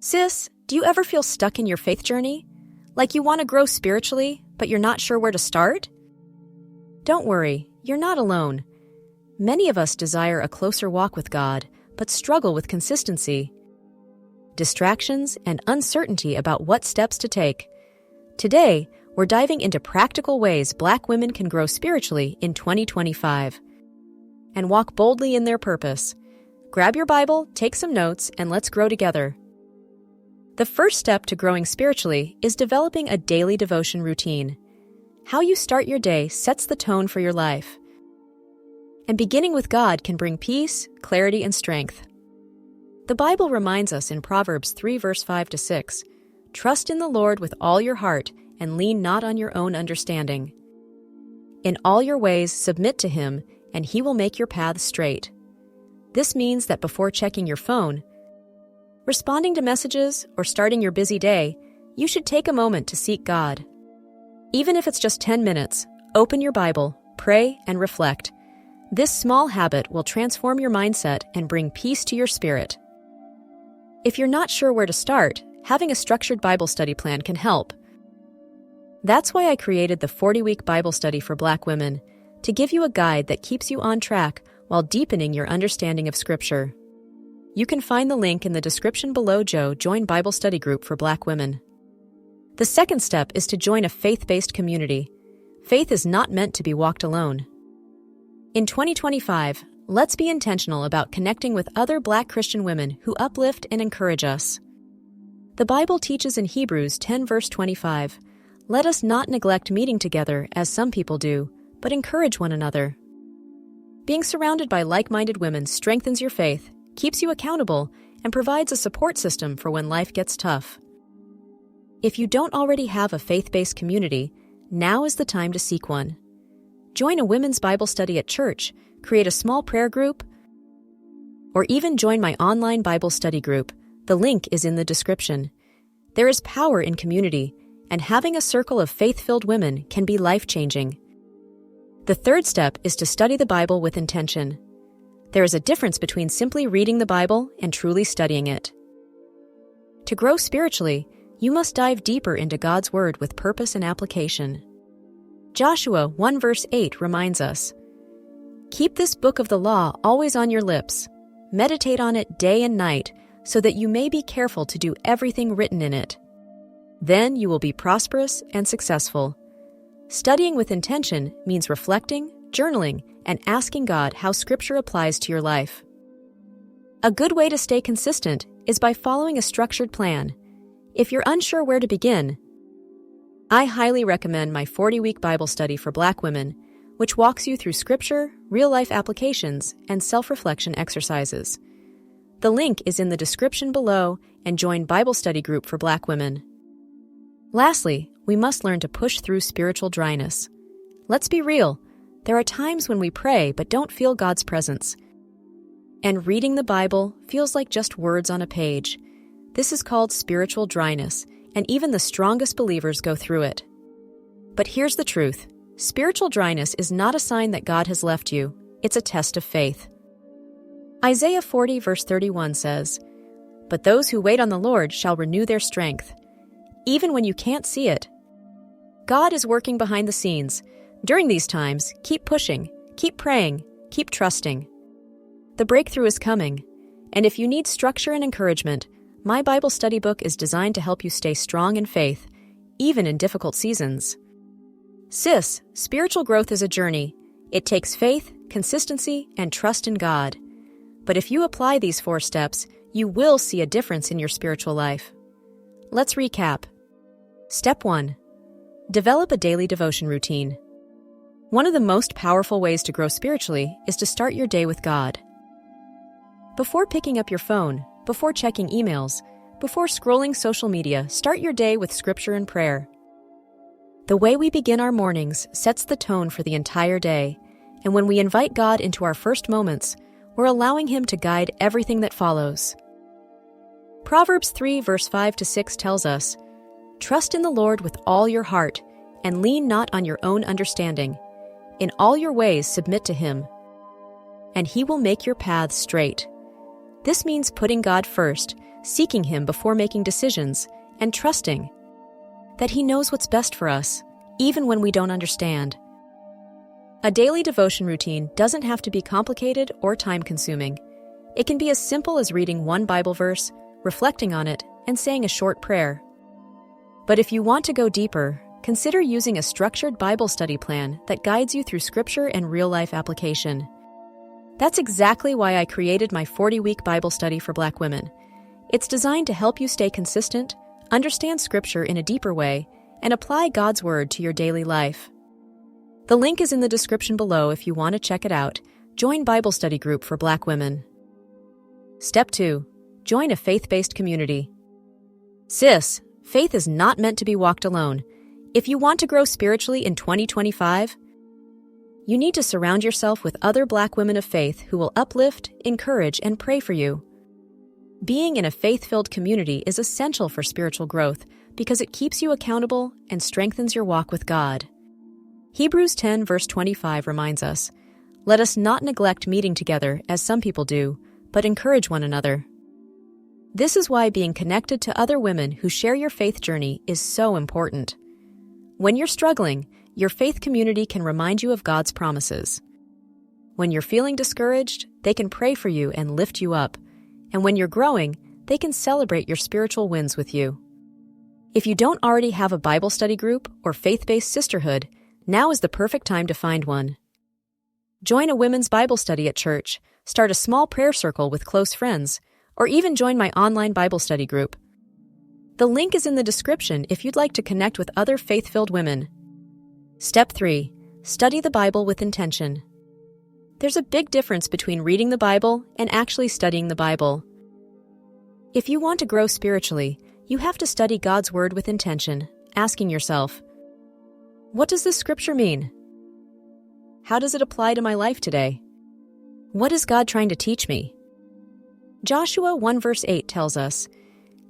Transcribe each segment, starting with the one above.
Sis, do you ever feel stuck in your faith journey? Like you want to grow spiritually, but you're not sure where to start? Don't worry, you're not alone. Many of us desire a closer walk with God, but struggle with consistency, distractions, and uncertainty about what steps to take. Today, we're diving into practical ways Black women can grow spiritually in 2025 and walk boldly in their purpose. Grab your Bible, take some notes, and let's grow together. The first step to growing spiritually is developing a daily devotion routine. How you start your day sets the tone for your life. And beginning with God can bring peace, clarity, and strength. The Bible reminds us in Proverbs 3 verse 5-6, "Trust in the Lord with all your heart and lean not on your own understanding. In all your ways submit to Him, and He will make your paths straight." This means that before checking your phone, responding to messages, or starting your busy day, you should take a moment to seek God. Even if it's just 10 minutes, open your Bible, pray, and reflect. This small habit will transform your mindset and bring peace to your spirit. If you're not sure where to start, having a structured Bible study plan can help. That's why I created the 40-week Bible study for Black women, to give you a guide that keeps you on track while deepening your understanding of Scripture. You can find the link in the description below. Join Bible study group for Black women. The second step is to join a faith-based community. Faith is not meant to be walked alone. In 2025, let's be intentional about connecting with other Black Christian women who uplift and encourage us. The Bible teaches in Hebrews 10 verse 25, "Let us not neglect meeting together as some people do, but encourage one another." Being surrounded by like-minded women strengthens your faith, keeps you accountable, and provides a support system for when life gets tough. If you don't already have a faith-based community, now is the time to seek one. Join a women's Bible study at church, create a small prayer group, or even join my online Bible study group. The link is in the description. There is power in community, and having a circle of faith-filled women can be life-changing. The third step is to study the Bible with intention. There is a difference between simply reading the Bible and truly studying it. To grow spiritually, you must dive deeper into God's Word with purpose and application. Joshua 1 verse 8 reminds us, "Keep this book of the law always on your lips. Meditate on it day and night, so that you may be careful to do everything written in it. Then you will be prosperous and successful." Studying with intention means reflecting, journaling, and asking God how Scripture applies to your life. A good way to stay consistent is by following a structured plan. If you're unsure where to begin, I highly recommend my 40-week Bible study for Black women, which walks you through Scripture, real-life applications, and self-reflection exercises. The link is in the description below, and join Bible study group for Black women. Lastly, we must learn to push through spiritual dryness. Let's be real. There are times when we pray but don't feel God's presence. And reading the Bible feels like just words on a page. This is called spiritual dryness, and even the strongest believers go through it. But here's the truth. Spiritual dryness is not a sign that God has left you. It's a test of faith. Isaiah 40 verse 31 says, "But those who wait on the Lord shall renew their strength." Even when you can't see it, God is working behind the scenes. During these times, keep pushing, keep praying, keep trusting. The breakthrough is coming, and if you need structure and encouragement, my Bible study book is designed to help you stay strong in faith, even in difficult seasons. Sis, spiritual growth is a journey. It takes faith, consistency, and trust in God. But if you apply these 4 steps, you will see a difference in your spiritual life. Let's recap. Step 1. Develop a daily devotion routine. One of the most powerful ways to grow spiritually is to start your day with God. Before picking up your phone, before checking emails, before scrolling social media, start your day with Scripture and prayer. The way we begin our mornings sets the tone for the entire day, and when we invite God into our first moments, we're allowing Him to guide everything that follows. Proverbs 3 verse 5-6 tells us, "Trust in the Lord with all your heart, and lean not on your own understanding. In all your ways submit to Him, and He will make your paths straight." This means putting God first, seeking Him before making decisions, and trusting that He knows what's best for us, even when we don't understand. A daily devotion routine doesn't have to be complicated or time-consuming. It can be as simple as reading one Bible verse, reflecting on it, and saying a short prayer. But if you want to go deeper, consider using a structured Bible study plan that guides you through Scripture and real-life application. That's exactly why I created my 40-week Bible study for Black women. It's designed to help you stay consistent, understand Scripture in a deeper way, and apply God's Word to your daily life. The link is in the description below if you want to check it out. Join Bible study group for Black women. Step 2. Join a faith-based community. Sis, faith is not meant to be walked alone. If you want to grow spiritually in 2025, you need to surround yourself with other Black women of faith who will uplift, encourage, and pray for you. Being in a faith-filled community is essential for spiritual growth because it keeps you accountable and strengthens your walk with God. Hebrews 10 verse 25 reminds us, "Let us not neglect meeting together as some people do, but encourage one another." This is why being connected to other women who share your faith journey is so important. When you're struggling, your faith community can remind you of God's promises. When you're feeling discouraged, they can pray for you and lift you up. And when you're growing, they can celebrate your spiritual wins with you. If you don't already have a Bible study group or faith-based sisterhood, now is the perfect time to find one. Join a women's Bible study at church, start a small prayer circle with close friends, or even join my online Bible study group. The link is in the description if you'd like to connect with other faith-filled women. Step 3. Study the Bible with intention. There's a big difference between reading the Bible and actually studying the Bible. If you want to grow spiritually, you have to study God's Word with intention, asking yourself, what does this scripture mean? How does it apply to my life today? What is God trying to teach me? Joshua 1 verse 8 tells us,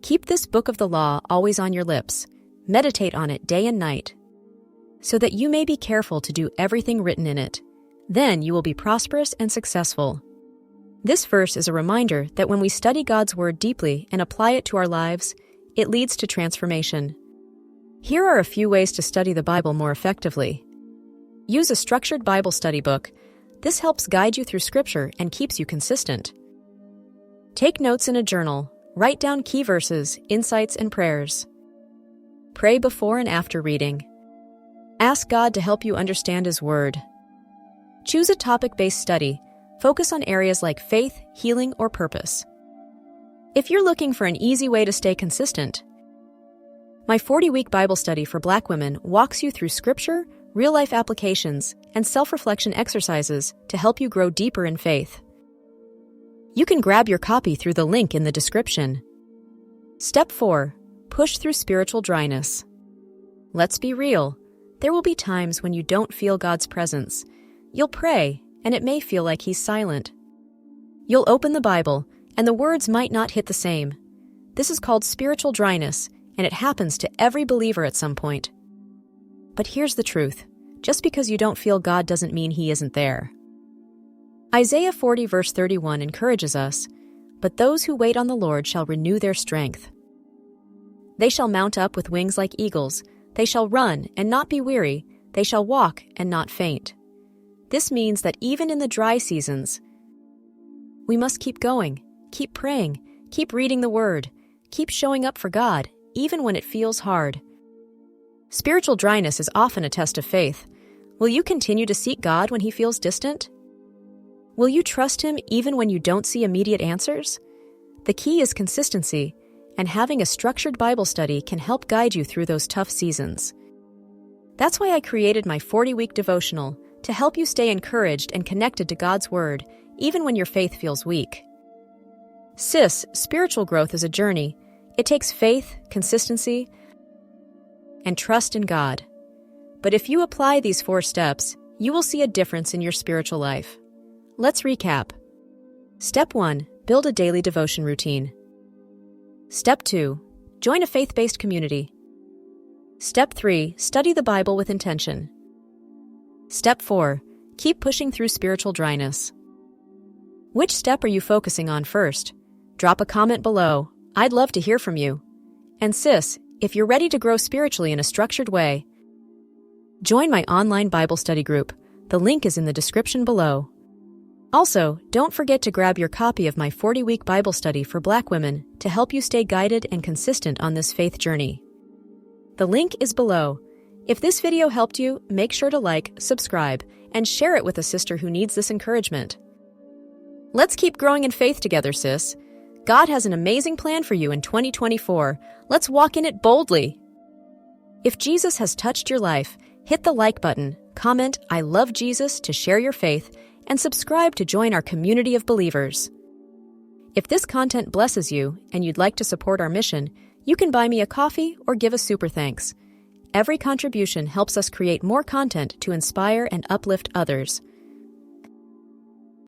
"Keep this book of the law always on your lips, meditate on it day and night, so that you may be careful to do everything written in it. Then you will be prosperous and successful." This verse is a reminder that when we study God's Word deeply and apply it to our lives, it leads to transformation. Here are a few ways to study the Bible more effectively. Use a structured Bible study book. This helps guide you through Scripture and keeps you consistent. Take notes in a journal. Write down key verses, insights, and prayers. Pray before and after reading. Ask God to help you understand His Word. Choose a topic-based study. Focus on areas like faith, healing, or purpose. If you're looking for an easy way to stay consistent, my 40-week Bible study for Black women walks you through Scripture, real-life applications, and self-reflection exercises to help you grow deeper in faith. You can grab your copy through the link in the description. Step 4. Push through spiritual dryness. Let's be real. There will be times when you don't feel God's presence. You'll pray, and it may feel like He's silent. You'll open the Bible, and the words might not hit the same. This is called spiritual dryness, and it happens to every believer at some point. But here's the truth. Just because you don't feel God doesn't mean He isn't there. Isaiah 40 verse 31 encourages us, "But those who wait on the Lord shall renew their strength. They shall mount up with wings like eagles. They shall run and not be weary. They shall walk and not faint." This means that even in the dry seasons, we must keep going, keep praying, keep reading the Word, keep showing up for God, even when it feels hard. Spiritual dryness is often a test of faith. Will you continue to seek God when He feels distant? Will you trust Him even when you don't see immediate answers? The key is consistency, and having a structured Bible study can help guide you through those tough seasons. That's why I created my 40-week devotional, to help you stay encouraged and connected to God's Word, even when your faith feels weak. Sis, spiritual growth is a journey. It takes faith, consistency, and trust in God. But if you apply these 4 steps, you will see a difference in your spiritual life. Let's recap. Step 1. Build a daily devotion routine. Step 2. Join a faith-based community. Step 3. Study the Bible with intention. Step 4. Keep pushing through spiritual dryness. Which step are you focusing on first? Drop a comment below. I'd love to hear from you. And sis, if you're ready to grow spiritually in a structured way, join my online Bible study group. The link is in the description below. Also, don't forget to grab your copy of my 40-week Bible study for Black women to help you stay guided and consistent on this faith journey. The link is below. If this video helped you, make sure to like, subscribe, and share it with a sister who needs this encouragement. Let's keep growing in faith together, sis. God has an amazing plan for you in 2024. Let's walk in it boldly. If Jesus has touched your life, hit the like button, comment "I love Jesus" to share your faith, and subscribe to join our community of believers. If this content blesses you and you'd like to support our mission, you can buy me a coffee or give a super thanks. Every contribution helps us create more content to inspire and uplift others.